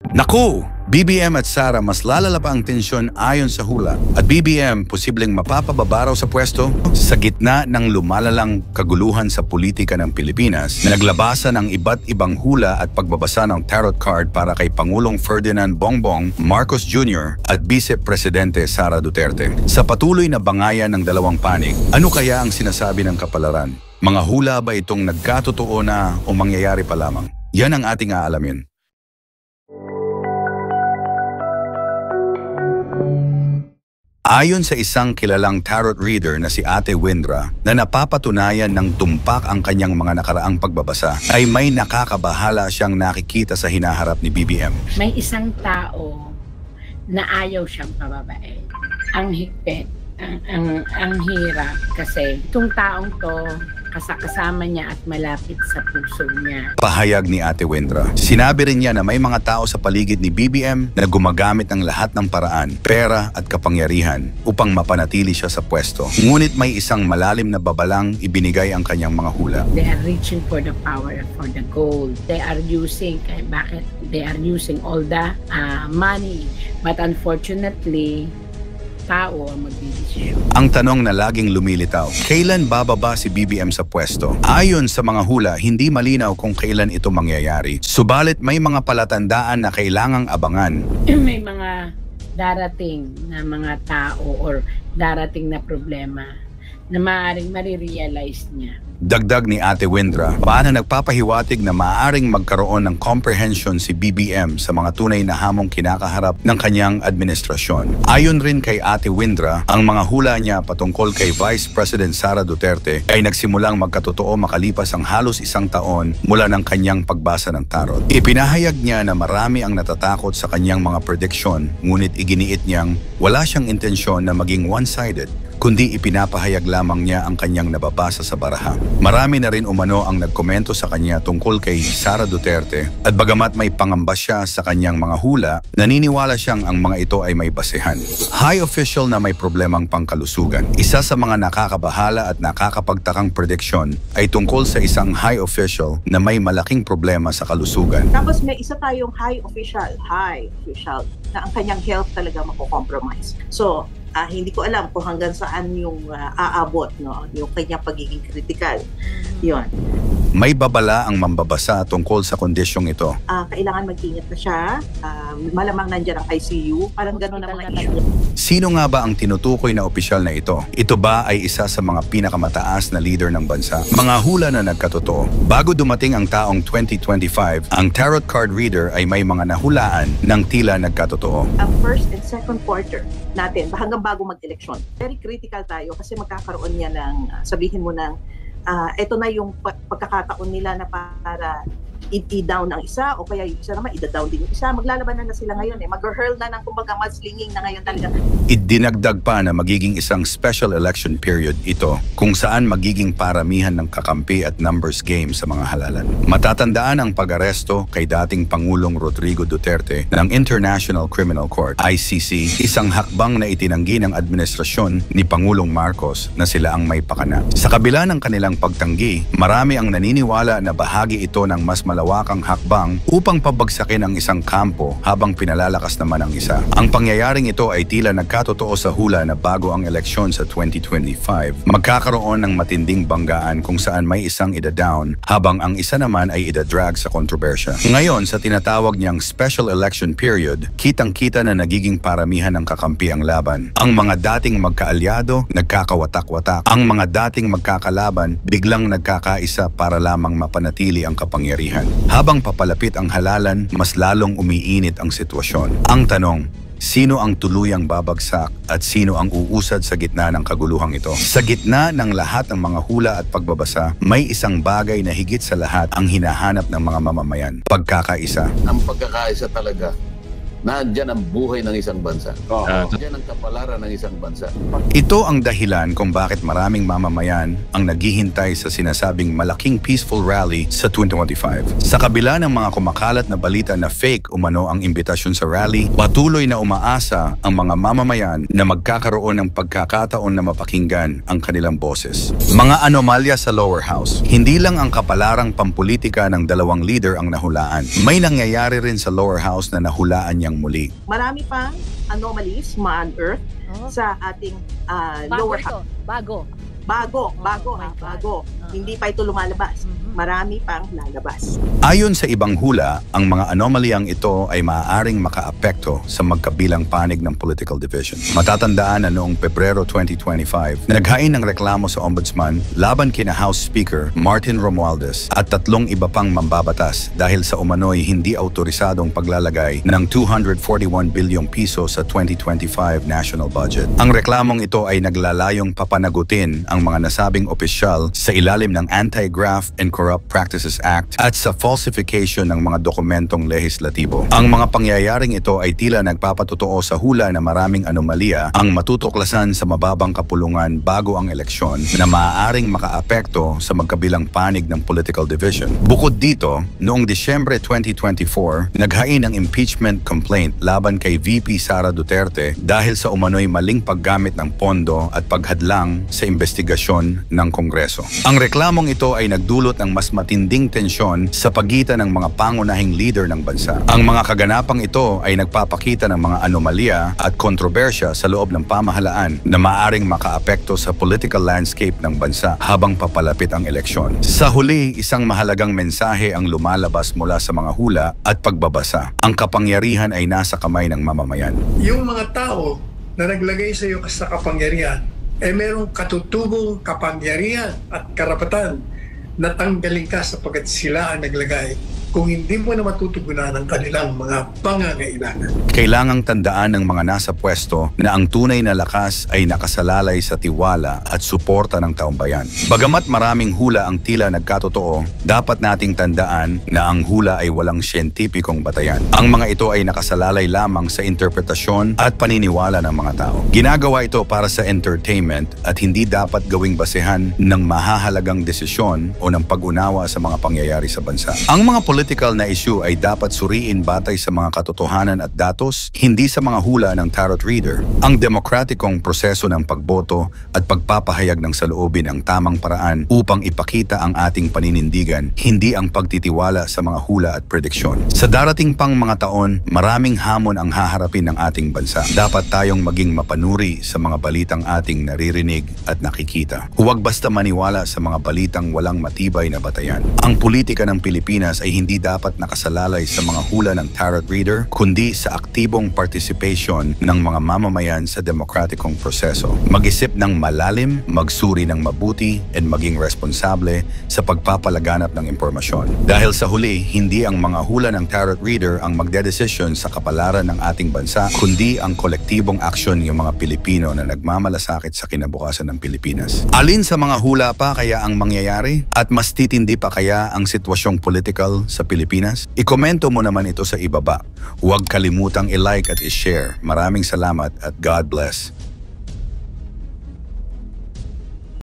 Naku! BBM at Sara mas lalala pa ang tensyon ayon sa hula. At BBM posibleng mapapababa raw sa pwesto sa gitna ng lumalalang kaguluhan sa politika ng Pilipinas na naglabasan ng iba't ibang hula at pagbabasa ng tarot card para kay Pangulong Ferdinand Bongbong Marcos Jr. at Vice Presidente Sara Duterte. Sa patuloy na bangayan ng dalawang panig, ano kaya ang sinasabi ng kapalaran? Mga hula ba itong nagkatotoo na o mangyayari pa lamang? Yan ang ating aalamin. Ayon sa isang kilalang tarot reader na si Ate Windra na napapatunayan ng tumpak ang kanyang mga nakaraang pagbabasa, ay may nakakabahala siyang nakikita sa hinaharap ni BBM. May isang tao na ayaw siyang pababae. Ang higpit, ang hirap kasi itong taong to kasama niya at malapit sa puso niya. Pahayag ni Ate Windra. Sinabi rin niya na may mga tao sa paligid ni BBM na gumagamit ng lahat ng paraan, pera at kapangyarihan upang mapanatili siya sa pwesto. Ngunit may isang malalim na babalang ibinigay ang kanyang mga hula. They are reaching for the power, for the gold. They are using, bakit? They are using all the money. But unfortunately, tao ang magdidesisyon. Ang tanong na laging lumilitaw, kailan bababa si BBM sa pwesto? Ayon sa mga hula, hindi malinaw kung kailan ito mangyayari. Subalit may mga palatandaan na kailangang abangan. May mga darating na mga tao or darating na problema na maaaring marirealize niya. Dagdag ni Ate Windra, paano nagpapahiwatig na maaaring magkaroon ng comprehension si BBM sa mga tunay na hamong kinakaharap ng kanyang administrasyon. Ayon rin kay Ate Windra, ang mga hula niya patungkol kay Vice President Sara Duterte ay nagsimulang magkatotoo makalipas ang halos isang taon mula ng kanyang pagbasa ng tarot. Ipinahayag niya na marami ang natatakot sa kanyang mga prediksyon, ngunit iginiit niyang wala siyang intensyon na maging one-sided, kundi ipinapahayag lamang niya ang kanyang nababasa sa baraha. Marami na rin umano ang nagkomento sa kanya tungkol kay Sara Duterte at bagamat may pangamba siya sa kanyang mga hula, naniniwala siyang ang mga ito ay may basehan. High official na may problemang pangkalusugan. Isa sa mga nakakabahala at nakakapagtakang prediksyon ay tungkol sa isang high official na may malaking problema sa kalusugan. Tapos may isa tayong high official na ang kanyang health talaga mako-compromise. So, hindi ko alam kung hanggang saan yung aabot, no? Yung kanyang pagiging critical. Yun. May babala ang mambabasa tungkol sa kondisyong ito. Kailangan mag-ingat na siya. Malamang nandiyan ang ICU. Parang gano'n ang mga issue. Sino nga ba ang tinutukoy na opisyal na ito? Ito ba ay isa sa mga pinakamataas na leader ng bansa? Mga hula na nagkatotoo. Bago dumating ang taong 2025, ang tarot card reader ay may mga nahulaan ng tila nagkatotoo. Ang first and second quarter natin, hanggang bago mag-eleksyon, very critical tayo kasi magkakaroon niya ng, sabihin mo ng, ito na yung pagkakataon nila na para i-down ang isa o kaya yung isa naman i-down din yung isa. Maglalabanan na sila ngayon mag-hurl na ng kumbaga mudslinging na ngayon talaga. Idinagdag pa na magiging isang special election period ito kung saan magiging paramihan ng kakampi at numbers game sa mga halalan. Matatandaan ang pag-aresto kay dating Pangulong Rodrigo Duterte ng International Criminal Court, ICC, isang hakbang na itinanggi ng administrasyon ni Pangulong Marcos na sila ang may pakana. Sa kabila ng kanilang pagtanggi, marami ang naniniwala na bahagi ito ng mas malawakang hakbang upang pabagsakin ang isang kampo habang pinalalakas naman ang isa. Ang pangyayaring ito ay tila nagkatotoo sa hula na bago ang eleksyon sa 2025, magkakaroon ng matinding banggaan kung saan may isang ida-down habang ang isa naman ay ida-drag sa kontrobersya. Ngayon, sa tinatawag niyang special election period, kitang-kita na nagiging paramihan ng kakampi ang laban. Ang mga dating magkaalyado, nagkakawatak-watak. Ang mga dating magkakalaban, biglang nagkakaisa para lamang mapanatili ang kapangyarihan. Habang papalapit ang halalan, mas lalong umiinit ang sitwasyon. Ang tanong, sino ang tuluyang babagsak at sino ang uusad sa gitna ng kaguluhang ito? Sa gitna ng lahat ng mga hula at pagbabasa, may isang bagay na higit sa lahat ang hinahanap ng mga mamamayan. Pagkakaisa. Ang pagkakaisa talaga Nandyan ang buhay ng isang bansa. Nandyan ang kapalaran ng isang bansa. Ito ang dahilan kung bakit maraming mamamayan ang naghihintay sa sinasabing malaking peaceful rally sa 2025. Sa kabila ng mga kumakalat na balita na fake umano ang imbitasyon sa rally, patuloy na umaasa ang mga mamamayan na magkakaroon ng pagkakataon na mapakinggan ang kanilang boses. Mga anomalya sa lower house. Hindi lang ang kapalarang pampolitika ng dalawang leader ang nahulaan. May nangyayari rin sa lower house na nahulaan niyang muli. Marami pang anomalies ma-unearth sa ating lower house. Bago. Hindi Hindi pa ito lumalabas. Marami pang lalabas. Ayon sa ibang hula, ang mga anomalyang ito ay maaaring makaapekto sa magkabilang panig ng political division. Matatandaan na noong Pebrero 2025, naghain ng reklamo sa Ombudsman laban kina House Speaker Martin Romualdez at 3 iba pang mambabatas dahil sa umano'y hindi autorisadong paglalagay ng 241 bilyong piso sa 2025 national budget. Ang reklamong ito ay naglalayong papanagutin ang mga nasabing opisyal sa ilalim ng Anti-Graft and Corrupt Practices Act at sa falsification ng mga dokumentong lehislatibo. Ang mga pangyayaring ito ay tila nagpapatotoo sa hula na maraming anomalya ang matutuklasan sa mababang kapulungan bago ang eleksyon na maaaring makaapekto sa magkabilang panig ng political division. Bukod dito, noong Disyembre 2024, naghain ng impeachment complaint laban kay VP Sara Duterte dahil sa umano'y maling paggamit ng pondo at paghadlang sa investigasyon ng Kongreso. Ang reklamong ito ay nagdulot ng mas matinding tensyon sa pagitan ng mga pangunahing leader ng bansa. Ang mga kaganapang ito ay nagpapakita ng mga anomalya at kontrobersya sa loob ng pamahalaan na maaaring makaapekto sa political landscape ng bansa habang papalapit ang eleksyon. Sa huli, isang mahalagang mensahe ang lumalabas mula sa mga hula at pagbabasa. Ang kapangyarihan ay nasa kamay ng mamamayan. Yung mga tao na naglagay sa iyo sa kapangyarihan, merong katutubong kapangyarihan at karapatan na tanggalin ka sapagkat sila ang naglagay kung hindi mo na matutugunan ang kanilang mga pangangailangan. Kailangang tandaan ng mga nasa pwesto na ang tunay na lakas ay nakasalalay sa tiwala at suporta ng taumbayan. Bagamat maraming hula ang tila nagkatotoo, dapat nating tandaan na ang hula ay walang siyentipikong batayan. Ang mga ito ay nakasalalay lamang sa interpretasyon at paniniwala ng mga tao. Ginagawa ito para sa entertainment at hindi dapat gawing basehan ng mahahalagang desisyon o ng pag-unawa sa mga pangyayari sa bansa. Ang mga political na issue ay dapat suriin batay sa mga katotohanan at datos, hindi sa mga hula ng tarot reader. Ang demokratikong proseso ng pagboto at pagpapahayag ng saloobin ang tamang paraan upang ipakita ang ating paninindigan, hindi ang pagtitiwala sa mga hula at prediksyon. Sa darating pang mga taon, maraming hamon ang haharapin ng ating bansa. Dapat tayong maging mapanuri sa mga balitang ating naririnig at nakikita. Huwag basta maniwala sa mga balitang walang matibay na batayan. Ang politika ng Pilipinas ay hindi dapat nakasalalay sa mga hula ng tarot reader, kundi sa aktibong participation ng mga mamamayan sa demokratikong proseso. Mag-isip ng malalim, magsuri ng mabuti, and maging responsable sa pagpapalaganap ng impormasyon. Dahil sa huli, hindi ang mga hula ng tarot reader ang magdedesisyon sa kapalaran ng ating bansa, kundi ang kolektibong aksyon ng mga Pilipino na nagmamalasakit sa kinabukasan ng Pilipinas. Alin sa mga hula pa kaya ang mangyayari? At mas titindi pa kaya ang sitwasyong political sa Pilipinas? Ikomento mo naman ito sa ibaba. Huwag kalimutang i-like at i-share. Maraming salamat at God bless.